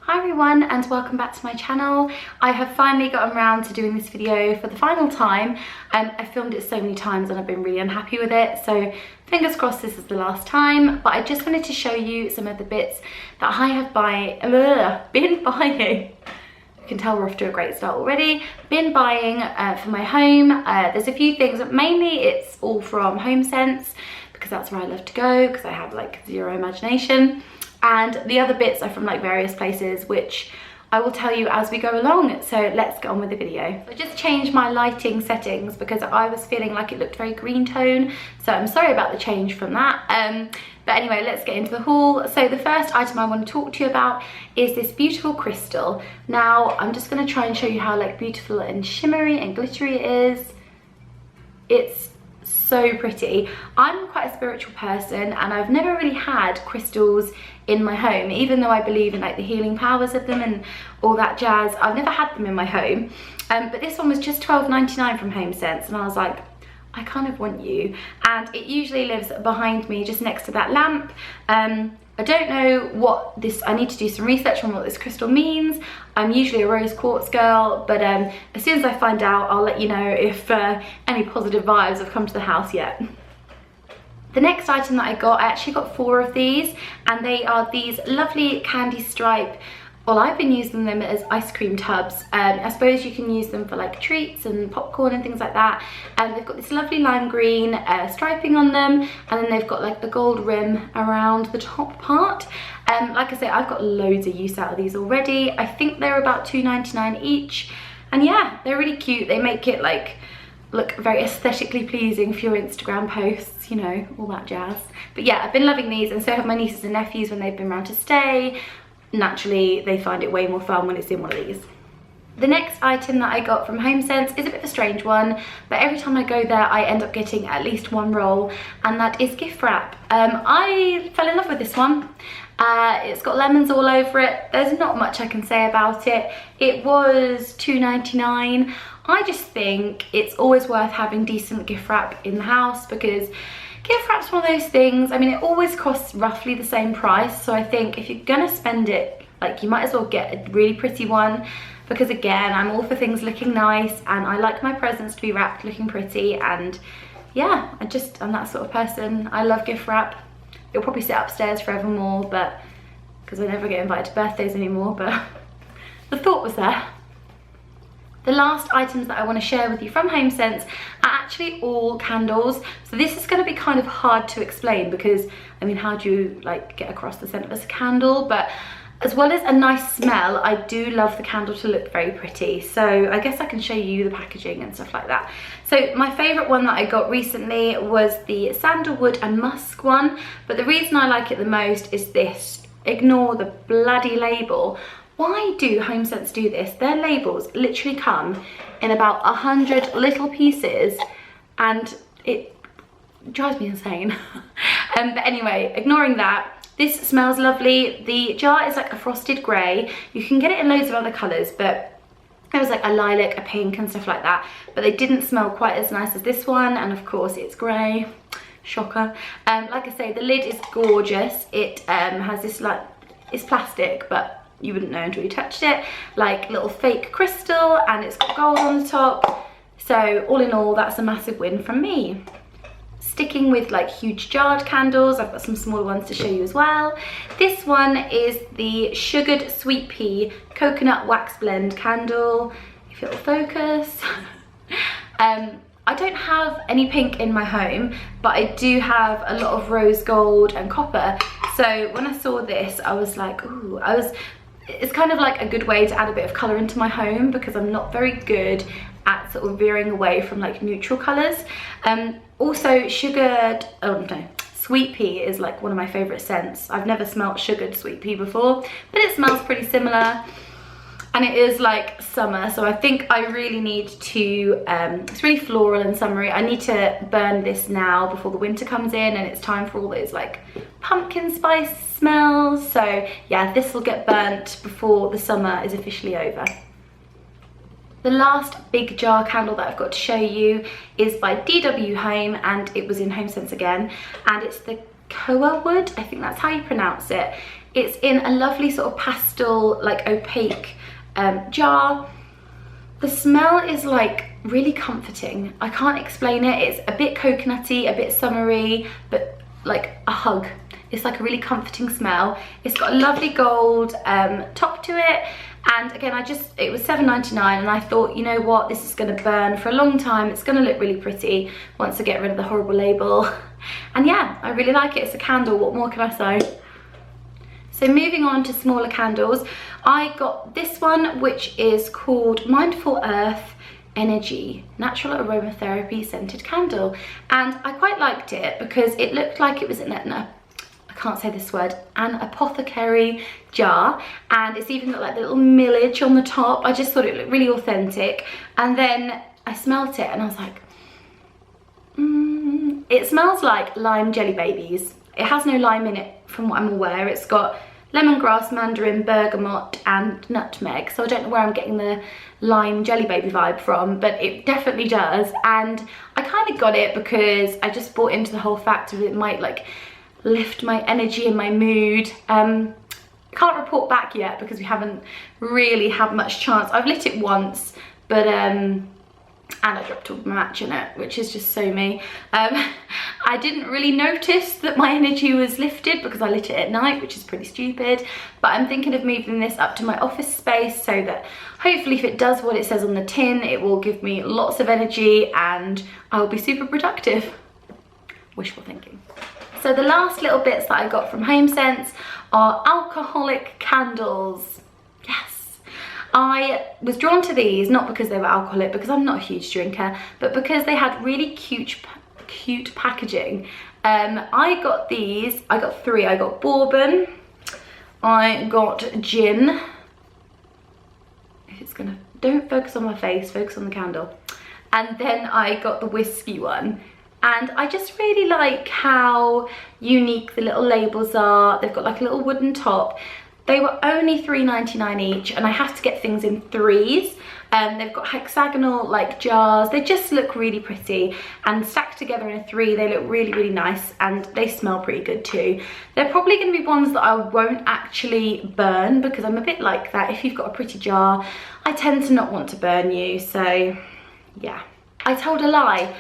Hi everyone and welcome back to my channel. I have finally gotten around to doing this video for the final time. I filmed it so many times and I've been really unhappy with it, so fingers crossed this is the last time. But I just wanted to show you some of the bits that I have been buying. You can tell we're off to a great start already. Been buying for my home. There's a few things, but mainly it's all from Homesense because that's where I love to go because I have like zero imagination. And the other bits are from like various places, which I will tell you as we go along. So let's get on with the video. I just changed my lighting settings because I was feeling like it looked very green tone. So I'm sorry about the change from that. But anyway, let's get into the haul. So the first item I want to talk to you about is this beautiful crystal. Now, I'm just going to try and show you how like beautiful and shimmery and glittery it is. It's so pretty. I'm quite a spiritual person and I've never really had crystals in my home, even though I believe in like the healing powers of them and all that jazz. I've never had them in my home, but this one was just £12.99 from Homesense and I was like, I kind of want you. And it usually lives behind me just next to that lamp. I don't know what this, I need to do some research on what this crystal means. I'm usually a rose quartz girl, but as soon as I find out, I'll let you know if any positive vibes have come to the house yet. The next item that I actually got 4 of these, and they are these lovely candy stripe. Well, I've been using them as ice cream tubs. I suppose you can use them for like treats and popcorn and things like that. And they've got this lovely lime green striping on them, and then they've got like a gold rim around the top part. Like I say, I've got loads of use out of these already. I think they're about £2.99 each. And yeah, they're really cute. They make it like look very aesthetically pleasing for your Instagram posts, you know, all that jazz. But yeah, I've been loving these, and so have my nieces and nephews when they've been around to stay. Naturally, they find it way more fun when it's in one of these. The next item that I got from Homesense is a bit of a strange one, but every time I go there I end up getting at least one roll, and that is gift wrap. I fell in love with this one. It's got lemons all over it. There's not much I can say about it. It was £2.99. I just think it's always worth having decent gift wrap in the house because gift wrap's one of those things, I mean, it always costs roughly the same price. So I think if you're gonna spend it, like, you might as well get a really pretty one, because again, I'm all for things looking nice and I like my presents to be wrapped looking pretty. And yeah, I'm that sort of person. I love gift wrap. It'll probably sit upstairs forevermore, but because I never get invited to birthdays anymore, but the thought was there. The last items that I want to share with you from Homesense are actually all candles. So this is going to be kind of hard to explain because, I mean, how do you like get across the scent of a candle? But as well as a nice smell, I do love the candle to look very pretty. So I guess I can show you the packaging and stuff like that. So my favourite one that I got recently was the sandalwood and musk one. But the reason I like it the most is this. Ignore the bloody label. Why do Homesense do this? Their labels literally come in about 100 little pieces and it drives me insane. But anyway, ignoring that, this smells lovely. The jar is like a frosted grey. You can get it in loads of other colours, but there was like a lilac, a pink and stuff like that. But they didn't smell quite as nice as this one, and of course it's grey. Shocker. Like I say, the lid is gorgeous. It has this like, it's plastic, but you wouldn't know until you touched it, like little fake crystal, and it's got gold on the top. So all in all, that's a massive win from me. Sticking with like huge jarred candles, I've got some smaller ones to show you as well. This one is the sugared sweet pea coconut wax blend candle, if it'll focus. I don't have any pink in my home, but I do have a lot of rose gold and copper. So when I saw this, I was like, ooh, it's kind of like a good way to add a bit of colour into my home because I'm not very good at sort of veering away from like neutral colours. Also sweet pea is like one of my favourite scents. I've never smelt sugared sweet pea before, but it smells pretty similar. And it is like summer, so I think I really need to, it's really floral and summery. I need to burn this now before the winter comes in and it's time for all those like pumpkin spice smells. So yeah, this will get burnt before the summer is officially over. The last big jar candle that I've got to show you is by DW Home, and it was in Homesense again, and it's the Koa wood, I think that's how you pronounce it. It's in a lovely sort of pastel, like opaque jar. The smell is like really comforting. I can't explain it. It's a bit coconutty, a bit summery, but like a hug. It's like a really comforting smell. It's got a lovely gold top to it. And again, it was $7.99 and I thought, you know what, this is gonna burn for a long time. It's gonna look really pretty once I get rid of the horrible label. And yeah, I really like it. It's a candle, what more can I say? So moving on to smaller candles, I got this one, which is called Mindful Earth Energy Natural Aromatherapy Scented Candle. And I quite liked it because it looked like it was in I can't say this word, an apothecary jar, and it's even got like the little millage on the top. I just thought it looked really authentic. And then I smelt it and I was like, it smells like lime jelly babies. It has no lime in it from what I'm aware. It's got lemongrass, mandarin, bergamot and nutmeg. So I don't know where I'm getting the lime jelly baby vibe from, but it definitely does. And I kind of got it because I just bought into the whole fact of it might like lift my energy and my mood. Can't report back yet because we haven't really had much chance. I've lit it once, but and I dropped all my match in it, which is just so me. I didn't really notice that my energy was lifted because I lit it at night, which is pretty stupid. But I'm thinking of moving this up to my office space so that hopefully if it does what it says on the tin, it will give me lots of energy and I'll be super productive. Wishful thinking. So the last little bits that I got from Homesense are alcoholic candles. Yes. I was drawn to these, not because they were alcoholic, because I'm not a huge drinker, but because they had really cute packaging. I got these, I got three. I got bourbon, I got gin. If it's gonna, don't focus on my face, focus on the candle. And then I got the whiskey one. And I just really like how unique the little labels are. They've got like a little wooden top. They were only $3.99 each, and I have to get things in threes. They've got hexagonal like jars. They just look really pretty, and stacked together in a three, they look really, really nice, and they smell pretty good too. They're probably going to be ones that I won't actually burn because I'm a bit like that. If you've got a pretty jar, I tend to not want to burn you, so yeah. I told a lie.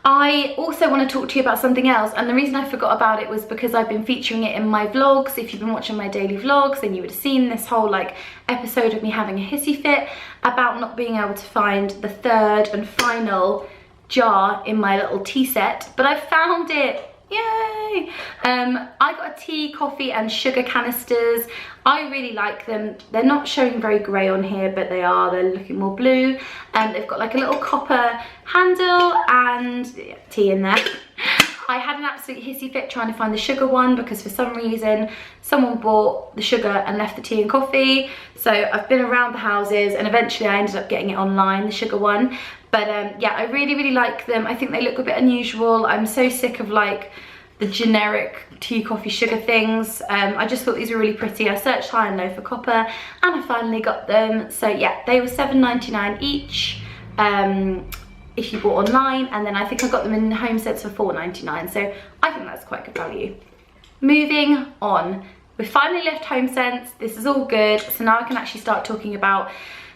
I also want to talk to you about something else, and the reason I forgot about it was because I've been featuring it in my vlogs. If you've been watching my daily vlogs, then you would have seen this whole like episode of me having a hissy fit about not being able to find the third and final jar in my little tea set, but I found it. Yay! I got a tea, coffee and sugar canisters. I really like them. They're not showing very grey on here, but they are. They're looking more blue. They've got like a little copper handle and tea in there. I had an absolute hissy fit trying to find the sugar one because for some reason someone bought the sugar and left the tea and coffee. So I've been around the houses and eventually I ended up getting it online, the sugar one. But yeah, I really, really like them. I think they look a bit unusual. I'm so sick of like the generic tea, coffee, sugar things. I just thought these were really pretty. I searched high and low for copper and I finally got them. So yeah, they were $7.99 each if you bought online, and then I think I got them in Homesense for $4.99. So I think that's quite good value. Moving on. We've finally left Homesense. This is all good. So now I can actually start talking about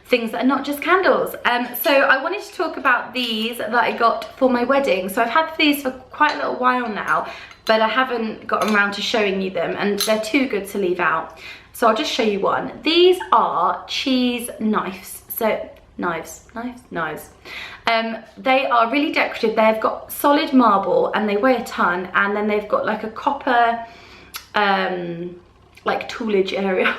things that are not just candles. So I wanted to talk about these that I got for my wedding. So I've had these for quite a little while now, but I haven't gotten around to showing you them, and they're too good to leave out. So I'll just show you one. These are cheese knives. So knives. They are really decorative. They've got solid marble and they weigh a ton, and then they've got like a copper like toolage area.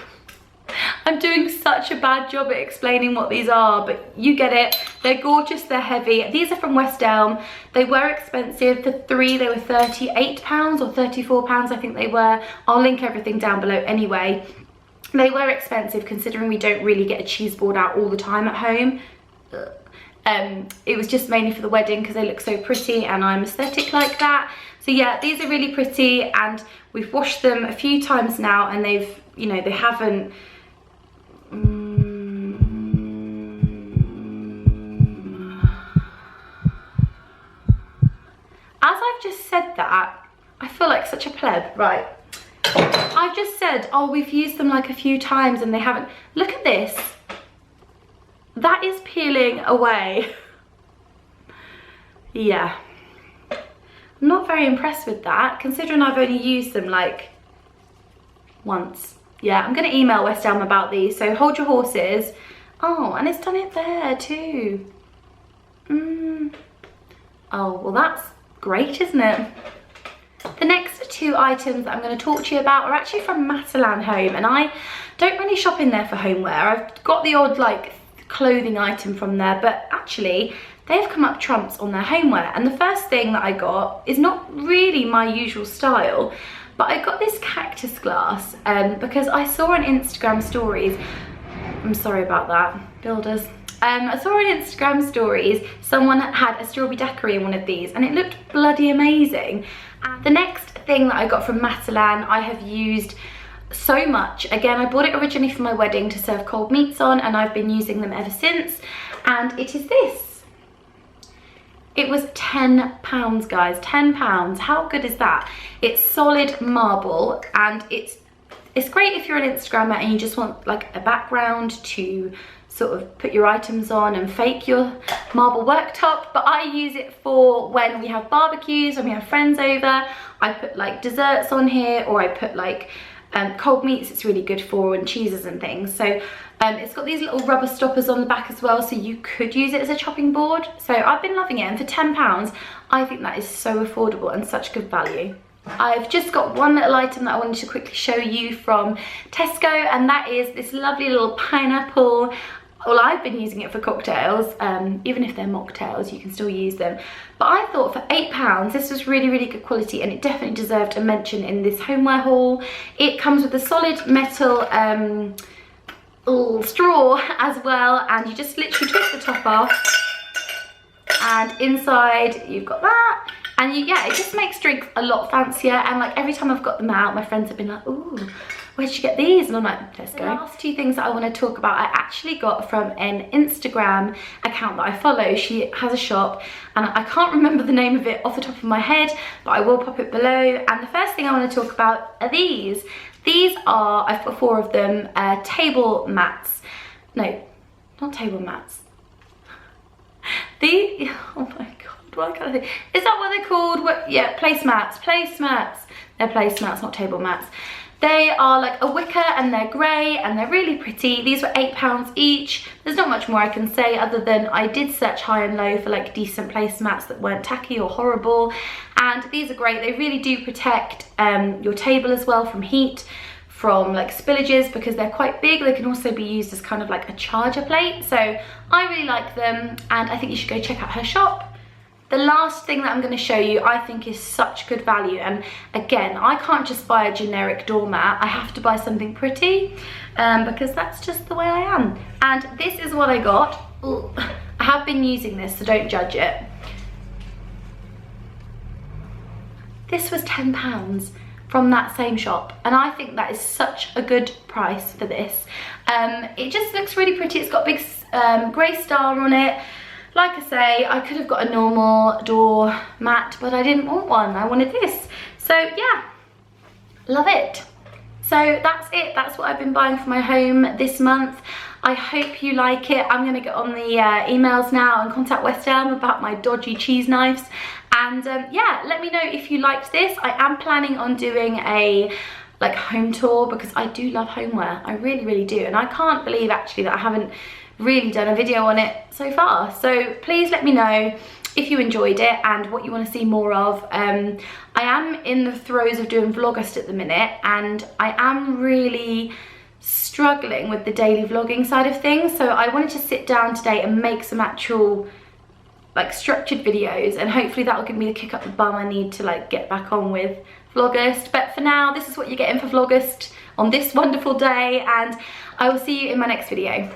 I'm doing such a bad job at explaining what these are, but you get it. They're gorgeous, they're heavy. These are from West Elm. They were expensive. For three, they were £38 or £34, I think they were. I'll link everything down below anyway. They were expensive considering we don't really get a cheese board out all the time at home. It was just mainly for the wedding because they look so pretty and I'm aesthetic like that. So yeah, these are really pretty, and we've washed them a few times now, and they've, you know, they haven't as I've just said that, I feel like such a pleb. Right, I've just said, oh, we've used them like a few times and they haven't. Look at this. That is peeling away. Yeah. I'm not very impressed with that, considering I've only used them like once. Yeah, I'm going to email West Elm about these, so hold your horses. Oh, and it's done it there too. Oh, well that's great, isn't it? The next two items that I'm going to talk to you about are actually from Matalan Home, and I don't really shop in there for homeware. I've got the odd like clothing item from there, but actually they've come up trumps on their homeware. And the first thing that I got is not really my usual style, but I got this Cactus glass because I saw on Instagram stories, I'm sorry about that, builders. I saw on Instagram stories someone had a strawberry daiquiri in one of these and it looked bloody amazing. And the next thing that I got from Matalan I have used so much. Again, I bought it originally for my wedding to serve cold meats on, and I've been using them ever since, and it is this. It was £10, guys, £10. How good is that? It's solid marble, and it's great if you're an Instagrammer and you just want like a background to sort of put your items on and fake your marble worktop, but I use it for when we have barbecues, when we have friends over. I put like desserts on here, or I put like cold meats. It's really good for, and cheeses and things. So it's got these little rubber stoppers on the back as well, so you could use it as a chopping board. So I've been loving it, and for £10 I think that is so affordable and such good value. I've just got one little item that I wanted to quickly show you from Tesco, and that is this lovely little pineapple. Well, I've been using it for cocktails, even if they're mocktails, you can still use them. But I thought for £8, this was really, really good quality, and it definitely deserved a mention in this homeware haul. It comes with a solid metal straw as well, and you just literally twist the top off, and inside you've got that. And yeah, it just makes drinks a lot fancier, and like every time I've got them out, my friends have been like, ooh, where did you get these? And I'm like, Tesco. The last two things that I want to talk about I actually got from an Instagram account that I follow. She has a shop, and I can't remember the name of it off the top of my head, but I will pop it below. And the first thing I want to talk about are these. These are, I've got 4 of them, table mats. No, not table mats. The, oh my god, what kind of thing? Is that what they're called? What, yeah, placemats, placemats. They're placemats, not table mats. They are like a wicker, and they're grey, and they're really pretty. These were £8 each. There's not much more I can say other than I did search high and low for like decent placemats that weren't tacky or horrible. And these are great. They really do protect your table as well from heat, from like spillages, because they're quite big. They can also be used as kind of like a charger plate. So I really like them, and I think you should go check out her shop. The last thing that I'm going to show you I think is such good value, and again, I can't just buy a generic doormat. I have to buy something pretty because that's just the way I am. And this is what I got. Ooh, I have been using this, so don't judge it. This was £10 from that same shop, and I think that is such a good price for this. It just looks really pretty. It's got a big grey star on it. Like I say, I could have got a normal door mat, but I didn't want one. I wanted this. So yeah, love it. So that's it. That's what I've been buying for my home this month. I hope you like it. I'm going to get on the emails now and contact West Elm about my dodgy cheese knives. And yeah, let me know if you liked this. I am planning on doing a like home tour because I do love homeware. I really, really do. And I can't believe actually that I haven't really done a video on it so far. So please let me know if you enjoyed it and what you want to see more of. I am in the throes of doing Vlogust at the minute, and I am really struggling with the daily vlogging side of things. So I wanted to sit down today and make some actual like structured videos, and hopefully that will give me the kick up the bum I need to like get back on with Vlogust. But for now, this is what you're getting for Vlogust on this wonderful day, and I will see you in my next video.